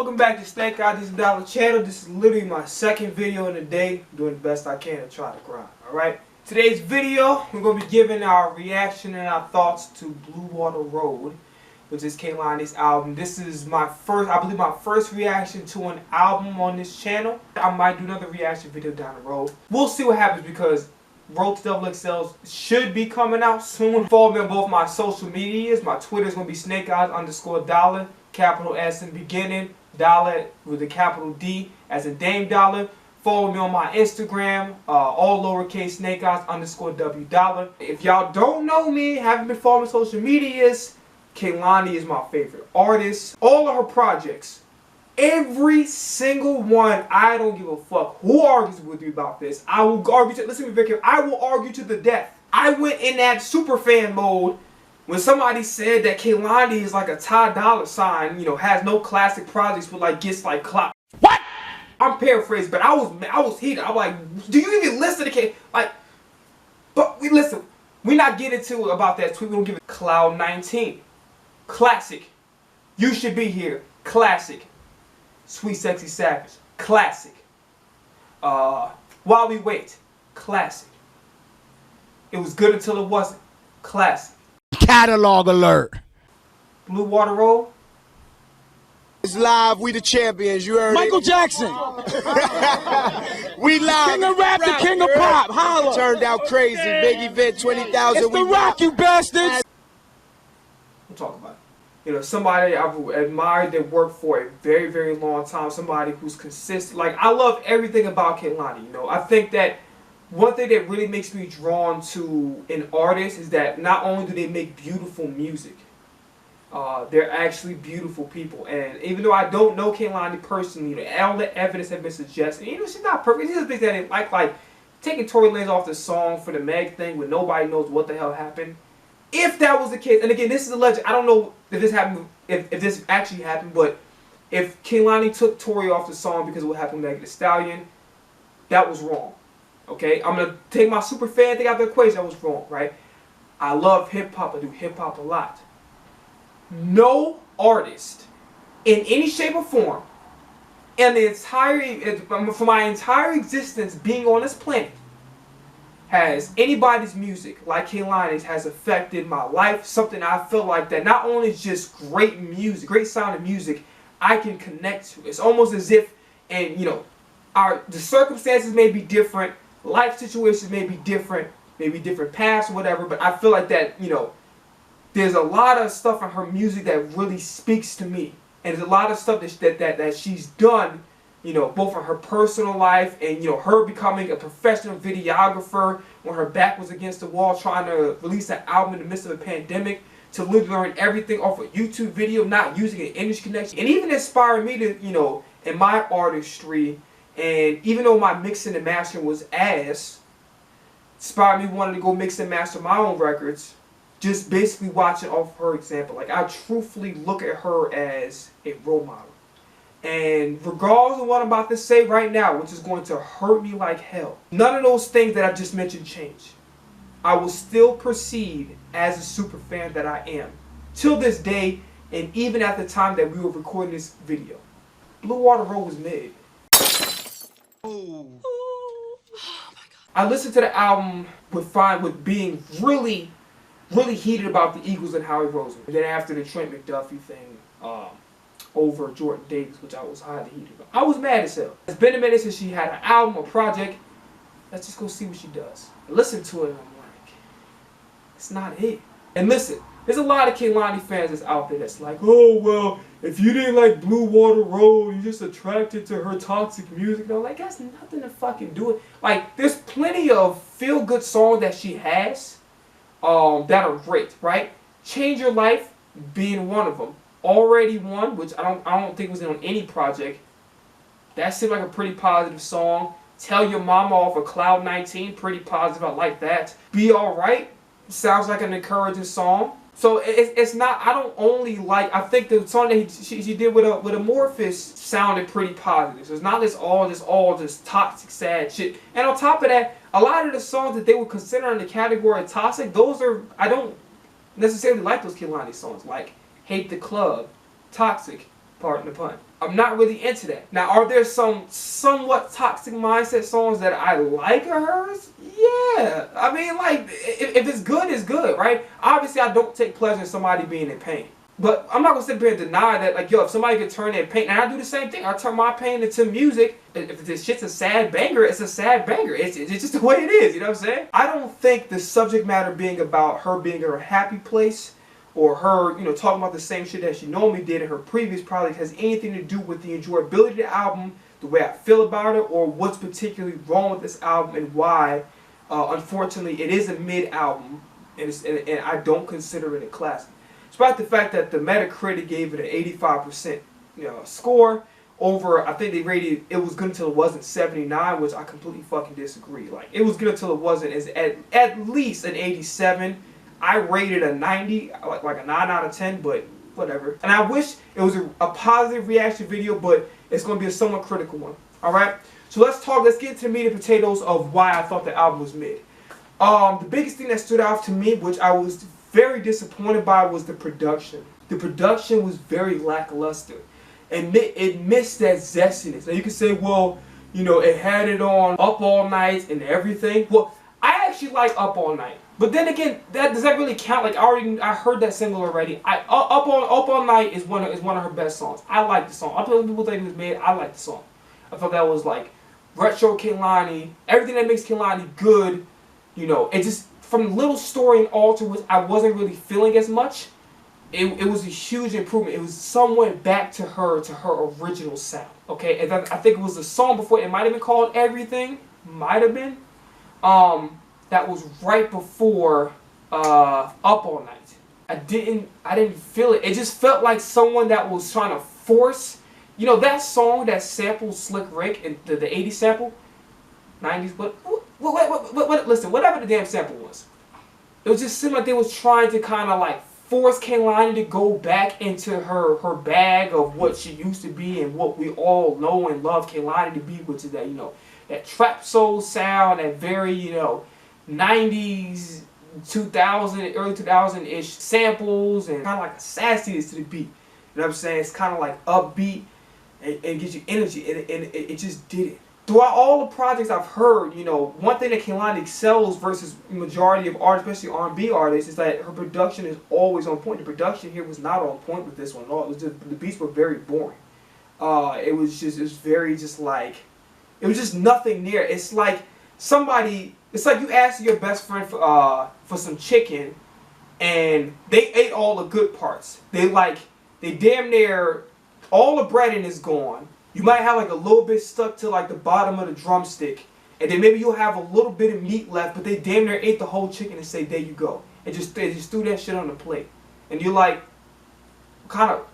Welcome back to Snake Eyez. This is Dollar Channel. This is literally my second video in the day. Doing the best I can to try to grind. Alright? Today's video, we're going to be giving our reaction and our thoughts to Blue Water Road, which is Kehlani's album. This is my first, I believe my first reaction to an album on this channel. I might do another reaction video down the road. We'll see what happens because Road to Double XLs should be coming out soon. Follow me on both my social medias. My Twitter is going to be snakeeyes_dollar, capital S in the beginning, dollar with a capital D as in Dame Dollar. Follow me on my Instagram, all lowercase snakeeyes_W dollar. If y'all don't know me, haven't been following social medias, Kehlani is my favorite artist. All of her projects, every single one, I don't give a fuck who argues with me about this. I will argue to, listen to me very carefully, I will argue to the death. I went in that super fan mode when somebody said that Kehlani is like a Ty Dolla $ign, you know, has no classic projects but like gets like clout. What? I'm paraphrasing, but I was heated. I'm like, do you even listen to K? Like, but we listen. We're not getting to about that tweet. We don't give it. Cloud 19, classic. You Should Be Here, classic. Sweet Sexy Savage, classic. While We Wait, classic. It Was Good Until It Wasn't, classic. Catalog alert. Blue Water Road. It's live, we the champions, you heard Michael it. Jackson. We live. King of rap, the king of pop. Holla. Turned out crazy. Big event, 20,000. It's The Rock, you bastards. We'll talk about it. You know, somebody I've admired their work for a very, very long time. Somebody who's consistent. Like, I love everything about Kehlani. You know, I think that one thing that really makes me drawn to an artist is that not only do they make beautiful music, they're actually beautiful people. And even though I don't know Kehlani personally, you know, all the evidence has been suggested. You know, she's not perfect. These are things that I didn't like taking Tory Lanez off the song for the Meg thing when nobody knows what the hell happened. If that was the case, and again, this is a legend. I don't know if this happened, if this actually happened, but if Kehlani took Tory off the song because of what happened with Meg Thee Stallion, that was wrong. Okay, I'm gonna take my super fan thing out of the equation. That was wrong, right? I love hip hop. I do hip hop a lot. No artist in any shape or form, and the entire for my entire existence being on this planet, has anybody's music like Kehlani's has affected my life. Something I feel like that not only is just great music, great sound of music, I can connect to. It's almost as if, and you know, the circumstances may be different, life situations may be different, maybe different paths or whatever, but I feel like that, you know, there's a lot of stuff in her music that really speaks to me. And there's a lot of stuff that she's done, you know, both in her personal life and, you know, her becoming a professional videographer when her back was against the wall trying to release an album in the midst of a pandemic, to literally learn everything off a YouTube video, not using an industry connection. And even inspired me to, you know, in my artistry, and even though my mixing and mastering was ass, inspired me wanting to go mix and master my own records, just basically watching off her example. Like, I truthfully look at her as a role model. And regardless of what I'm about to say right now, which is going to hurt me like hell, none of those things that I just mentioned change. I will still proceed as a super fan that I am, till this day, and even at the time that we were recording this video. Blue Water Road was mid. Oh. I listened to the album with being really heated about the Eagles and Howie Roseman. And then after the Trent McDuffie thing over Jordan Davis, which I was highly heated about, I was mad as hell. It's been a minute since she had an album or project. Let's just go see what she does. I listened to it and I'm like, it's not it. And listen, there's a lot of Kehlani fans that's out there that's like, oh, well, if you didn't like Blue Water Road, you're just attracted to her toxic music. And I'm like, that's nothing to fucking do it. Like, there's plenty of feel-good songs that she has that are great, right? Change Your Life being one of them. Already Won, which I don't think was on any project. That seemed like a pretty positive song. Tell Your Mama off of Cloud 19, pretty positive. I like that. Be Alright sounds like an encouraging song. So it's not. I don't only like. I think the song that she did with Amorphous sounded pretty positive. So it's not all just toxic, sad shit. And on top of that, a lot of the songs that they would consider in the category of toxic, those are, I don't necessarily like those Kehlani songs. Like Hate the Club, Toxic, pardon the pun. I'm not really into that. Now, are there some somewhat toxic mindset songs that I like of hers? Yeah. I mean, like, if it's good, it's good, right? Obviously, I don't take pleasure in somebody being in pain. But I'm not going to sit there and deny that, like, yo, if somebody could turn their pain, and I do the same thing. I turn my pain into music. If this shit's a sad banger, it's a sad banger. It's just the way it is, you know what I'm saying? I don't think the subject matter being about her being in her happy place, or her, you know, talking about the same shit that she normally did in her previous project has anything to do with the enjoyability of the album, the way I feel about it, or what's particularly wrong with this album and why, unfortunately, it is a mid-album, and I don't consider it a classic. Despite the fact that the Metacritic gave it an 85% score over, I think they rated it was good until it wasn't 79, which I completely fucking disagree. Like, it was good until it wasn't, is at least an 87. I rated a 90, like a 9 out of 10, but whatever. And I wish it was a positive reaction video, but it's going to be a somewhat critical one. Alright? So let's get into the meat and potatoes of why I thought the album was mid. The biggest thing that stood out to me, which I was very disappointed by, was the production. The production was very lackluster. And it missed that zestiness. Now you can say, well, you know, it had it on Up All Night and everything. Well, I actually like Up All Night. But then again, does that really count? Like, I heard that single already. Up All Night is one of her best songs. I like the song. Up until people think it was made, I like the song. I thought that was like retro Kehlani, everything that makes Kehlani good. You know, it just, from Little Story and Alter, which I wasn't really feeling as much. It was a huge improvement. It was somewhat back to her original sound. Okay, and I think it was the song before. It might have been called Everything. Might have been. That was right before Up All Night. I didn't feel it. It just felt like someone that was trying to force, you know, that song that sampled Slick Rick and the 80s sample, 90s. Listen, whatever the damn sample was, it was just seemed like they was trying to kind of like force Kehlani to go back into her bag of what she used to be and what we all know and love Kehlani to be, which is that, you know, that trap soul sound, that very, you know, 90s, 2000, early 2000-ish samples, and kind of like a sassiness to the beat. You know what I'm saying? It's kind of like upbeat and gives you energy, and it just didn't. Throughout all the projects I've heard, you know, one thing that Kehlani excels versus majority of artists, especially R&B artists, is that her production is always on point. The production here was not on point with this one at all. It was just, the beats were very boring. It was just nothing near. It's like somebody. It's like you ask your best friend for some chicken, and they ate all the good parts. They damn near, all the breading is gone. You might have like a little bit stuck to like the bottom of the drumstick, and then maybe you'll have a little bit of meat left, but they damn near ate the whole chicken and say, there you go. And they just threw that shit on the plate. And you're like, what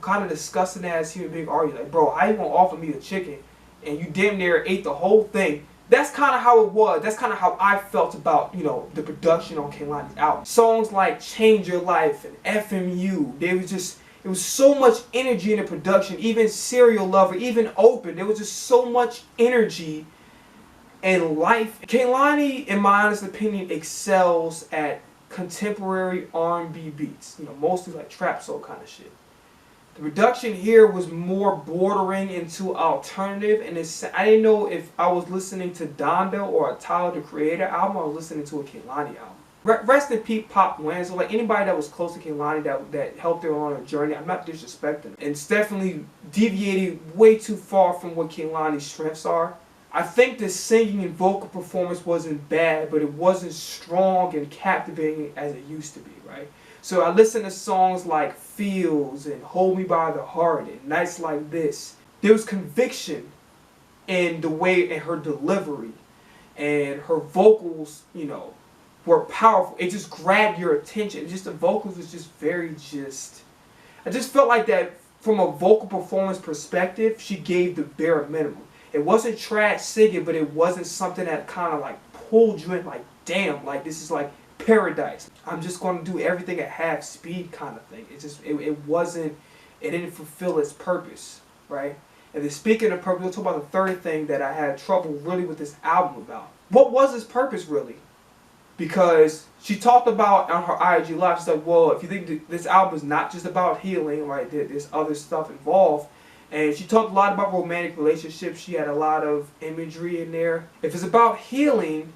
kind of disgusting ass human being are you? Like, bro, how you gonna offer me the chicken and you damn near ate the whole thing? That's kind of how it was. That's kind of how I felt about, you know, the production on Kehlani's album. Songs like Change Your Life and FMU, it was so much energy in the production. Even Serial Lover, even Open, there was just so much energy and life. Kehlani, in my honest opinion, excels at contemporary R&B beats. You know, mostly like trap soul kind of shit. The production here was more bordering into alternative, and I didn't know if I was listening to Donda or a Tyler the Creator album, or I was listening to a Kehlani album. Rest in peace, Pop Wenzel. Like, anybody that was close to Kehlani that helped her on her journey, I'm not disrespecting. And it's definitely deviated way too far from what Kehlani's strengths are. I think the singing and vocal performance wasn't bad, but it wasn't strong and captivating as it used to be, right? So I listened to songs like Feels and Hold Me By the Heart and Nights Like This. There was conviction in the way, in her delivery, and her vocals, you know, were powerful. It just grabbed your attention. Just the vocals was just I just felt like that from a vocal performance perspective, she gave the bare minimum. It wasn't trash singing, but it wasn't something that kind of like pulled you in, like, damn, like this is like paradise. I'm just going to do everything at half speed kind of thing. It didn't fulfill its purpose, right? And then speaking of purpose, we'll talk about the third thing that I had trouble really with this album about. What was its purpose really? because she talked about on her IG live, she's like, well, if you think this album is not just about healing, right, there's other stuff involved. And she talked a lot about romantic relationships. She had a lot of imagery in there. If it's about healing,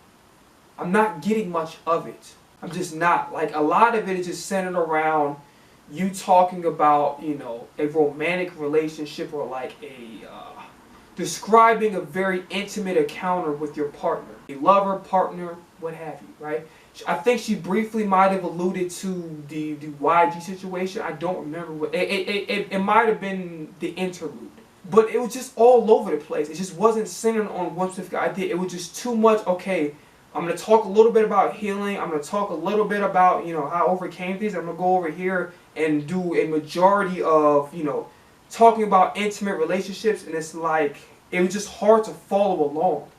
I'm not getting much of it. I'm just not. Like, a lot of it is just centered around you talking about, you know, a romantic relationship, or like describing a very intimate encounter with your partner, a lover, partner, what have you, right? I think she briefly might have alluded to the YG situation. I don't remember what it might have been the interlude, but it was just all over the place. It just wasn't centered on one specific idea. It was just too much. Okay, I'm gonna talk a little bit about healing. I'm gonna talk a little bit about, you know, how I overcame things. I'm gonna go over here and do a majority of, you know, talking about intimate relationships, and it's like it was just hard to follow along.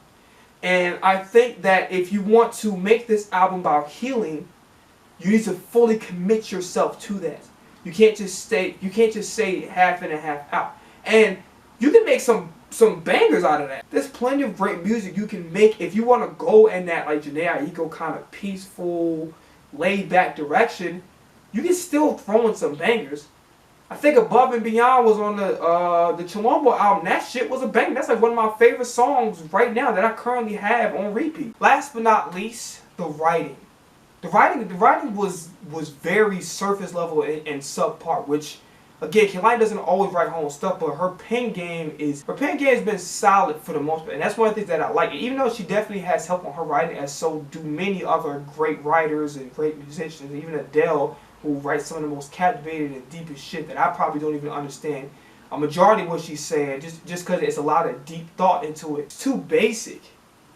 And I think that if you want to make this album about healing, you need to fully commit yourself to that. You can't just say half in and half out. And you can make some bangers out of that. There's plenty of great music you can make if you want to go in that like Jhené Aiko kind of peaceful, laid back direction. You can still throw in some bangers. I think Above and Beyond was on the Chilombo album. That shit was a banger. That's like one of my favorite songs right now that I currently have on repeat. Last but not least, the writing. The writing was very surface level and subpar, which again, Kehlani doesn't always write her own stuff, but her pen game has been solid for the most part, and that's one of the things that I like. Even though she definitely has help on her writing, as so do many other great writers and great musicians, even Adele, who writes some of the most captivating and deepest shit that I probably don't even understand a majority of what she's saying, just because it's a lot of deep thought into it. It's too basic.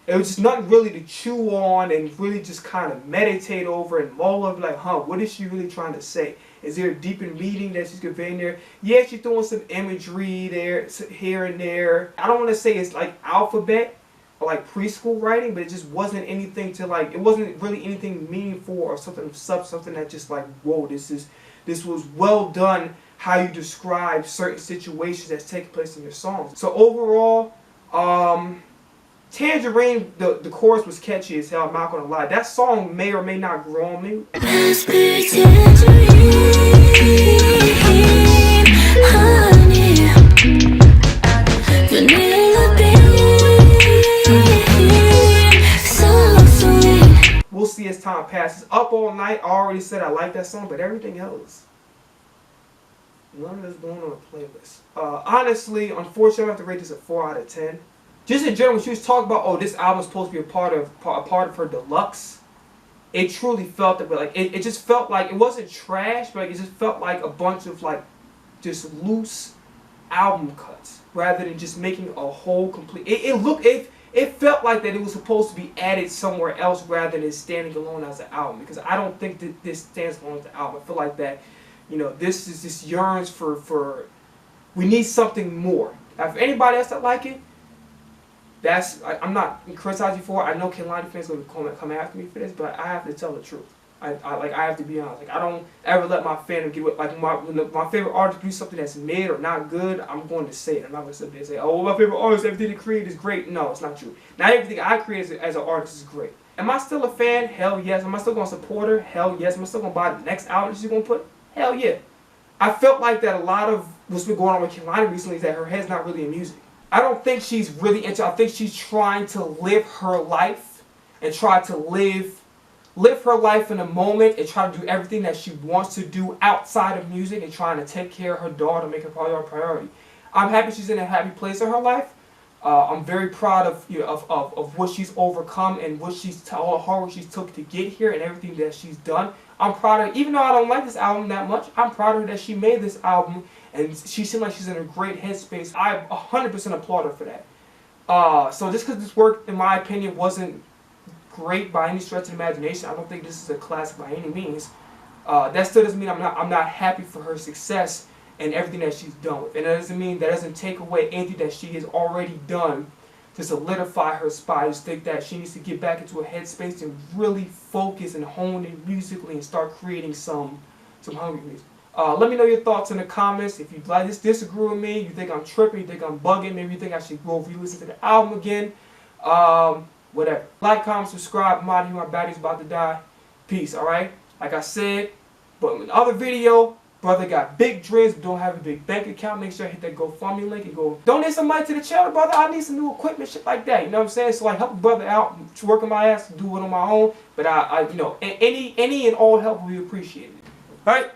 It was just nothing really to chew on and really just kind of meditate over and mull over, like, what is she really trying to say? Is there a deeper meaning that she's conveying there? Yeah, she's throwing some imagery there, here and there. I don't want to say it's like alphabet or like preschool writing, but it just wasn't anything to like, it wasn't really anything meaningful or something that just like, whoa, this was well done how you describe certain situations that's taking place in your songs. So overall, Tangerine, the chorus was catchy as hell, I'm not gonna lie. That song may or may not grow on me. We'll see as time passes. Up All Night, I already said I like that song, but everything else, none of this going on a playlist. Honestly, unfortunately, I have to rate this a 4 out of 10. Just in general, when she was talking about, oh, this album's supposed to be a part of her deluxe, it truly felt that, but like it just felt like it wasn't trash, but like, it just felt like a bunch of like just loose album cuts rather than just making a whole complete. It felt like that it was supposed to be added somewhere else rather than standing alone as an album, because I don't think that this stands alone as an album. I feel like that, you know, this yearns for we need something more. Now, if anybody else that like it, I'm not criticizing you for it. I know Kehlani fans are going to come after me for this, but I have to tell the truth. I have to be honest. Like, I don't ever let my fandom get like when my favorite artist do something that's mid or not good, I'm going to say it. I'm not going to sit there and say, oh, my favorite artist, everything they create is great. No, it's not true. Not everything I create as an artist is great. Am I still a fan? Hell yes. Am I still going to support her? Hell yes. Am I still going to buy the next album she's going to put? Hell yeah. I felt like that a lot of what's been going on with Kehlani recently is that her head's not really in music. I don't think she's really into. I think she's trying to live her life and try to live her life in a moment and try to do everything that she wants to do outside of music and trying to take care of her daughter, make her priority. I'm happy she's in a happy place in her life. I'm very proud of of what she's overcome and what all the hard work she's took to get here and everything that she's done. I'm proud of her. Even though I don't like this album that much, I'm proud of her that she made this album and she seemed like she's in a great headspace. I 100% applaud her for that. So just because this work, in my opinion, wasn't great by any stretch of the imagination, I don't think this is a classic by any means. That still doesn't mean I'm not happy for her success and everything that she's done with. And that doesn't take away anything that she has already done to solidify her spot. I just think that she needs to get back into a headspace and really focus and hone in musically and start creating some hungry music. Let me know your thoughts in the comments. If you like this, disagree with me, you think I'm tripping, you think I'm bugging, maybe you think I should go re-listen to the album again. whatever. Like, comment, subscribe. I'm out here. My battery's about to die. Peace, alright? Like I said, but in the other video, brother got big dreams, don't have a big bank account. Make sure I hit that GoFundMe link and go donate some money to the channel, brother. I need some new equipment, shit like that. You know what I'm saying? So like, help a brother out. I'm working my ass to do it on my own. But I you know, any and all help will be appreciated. Alright?